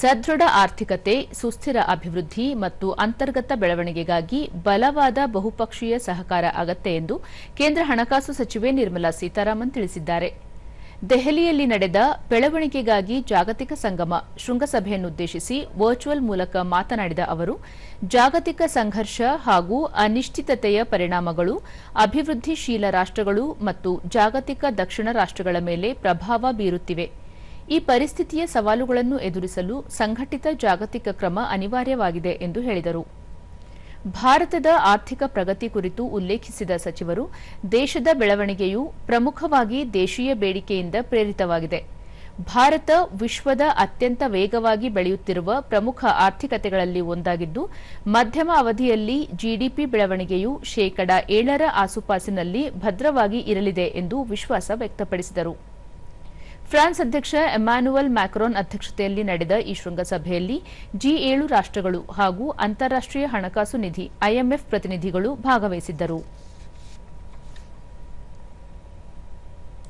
ಸದೃಢ ಆರ್ಥಿಕತೆ, ಸುಸ್ಥಿರ ಅಭಿವೃದ್ಧಿ ಮತ್ತು ಅಂತರ್ಗತ ಬೆಳವಣಿಗೆಗಾಗಿ ಬಲವಾದ ಬಹುಪಕ್ಷೀಯ ಸಹಕಾರ ಅಗತ್ಯ ಎಂದು ಕೇಂದ್ರ ಹಣಕಾಸು ಸಚಿವೆ ನಿರ್ಮಲಾ ಸೀತಾರಾಮನ್ ತಿಳಿಸಿದ್ದಾರೆ. ದೆಹಲಿಯಲ್ಲಿ ನಡೆದ ಬೆಳವಣಿಗೆಗಾಗಿ ಜಾಗತಿಕ ಸಂಗಮ ಶೃಂಗಸಭೆಯನ್ನುದ್ದೇಶಿಸಿ ವರ್ಚುವಲ್ ಮೂಲಕ ಮಾತನಾಡಿದ ಅವರು, ಜಾಗತಿಕ ಸಂಘರ್ಷ ಹಾಗೂ ಅನಿಶ್ಚಿತತೆಯ ಪರಿಣಾಮಗಳು ಅಭಿವೃದ್ಧಿಶೀಲ ರಾಷ್ಟ್ರಗಳು ಮತ್ತು ಜಾಗತಿಕ ದಕ್ಷಿಣ ರಾಷ್ಟ್ರಗಳ ಮೇಲೆ ಪ್ರಭಾವ ಬೀರುತ್ತಿವೆ. ಈ ಪರಿಸ್ಥಿತಿಯ ಸವಾಲುಗಳನ್ನು ಎದುರಿಸಲು ಸಂಘಟಿತ ಜಾಗತಿಕ ಕ್ರಮ ಅನಿವಾರ್ಯವಾಗಿದೆ ಎಂದು ಹೇಳಿದರು. ಭಾರತದ ಆರ್ಥಿಕ ಪ್ರಗತಿ ಕುರಿತು ಉಲ್ಲೇಖಿಸಿದ ಸಚಿವರು, ದೇಶದ ಬೆಳವಣಿಗೆಯು ಪ್ರಮುಖವಾಗಿ ದೇಶೀಯ ಬೇಡಿಕೆಯಿಂದ ಪ್ರೇರಿತವಾಗಿದೆ. ಭಾರತ ವಿಶ್ವದ ಅತ್ಯಂತ ವೇಗವಾಗಿ ಬೆಳೆಯುತ್ತಿರುವ ಪ್ರಮುಖ ಆರ್ಥಿಕತೆಗಳಲ್ಲಿ ಒಂದಾಗಿದ್ದು, ಮಧ್ಯಮ ಅವಧಿಯಲ್ಲಿ ಜಿಡಿಪಿ ಬೆಳವಣಿಗೆಯು ಶೇಕಡಾ 7ರ ಆಸುಪಾಸಿನಲ್ಲಿ ಭದ್ರವಾಗಿ ಇರಲಿದೆ ಎಂದು ವಿಶ್ವಾಸ ವ್ಯಕ್ತಪಡಿಸಿದರು. ಫ್ರಾನ್ಸ್ ಅಧ್ಯಕ್ಷ ಎಮ್ಯಾನ್ಯುಯಲ್ ಮ್ಯಾಕ್ರಾನ್ ಅಧ್ಯಕ್ಷತೆಯಲ್ಲಿ ನಡೆದ ಈ ಶೃಂಗಸಭೆಯಲ್ಲಿ G7 ರಾಷ್ಟ್ರಗಳು ಹಾಗೂ ಅಂತಾರಾಷ್ಟೀಯ ಹಣಕಾಸು ನಿಧಿ IMF ಪ್ರತಿನಿಧಿಗಳು ಭಾಗವಹಿಸಿದ್ದರು.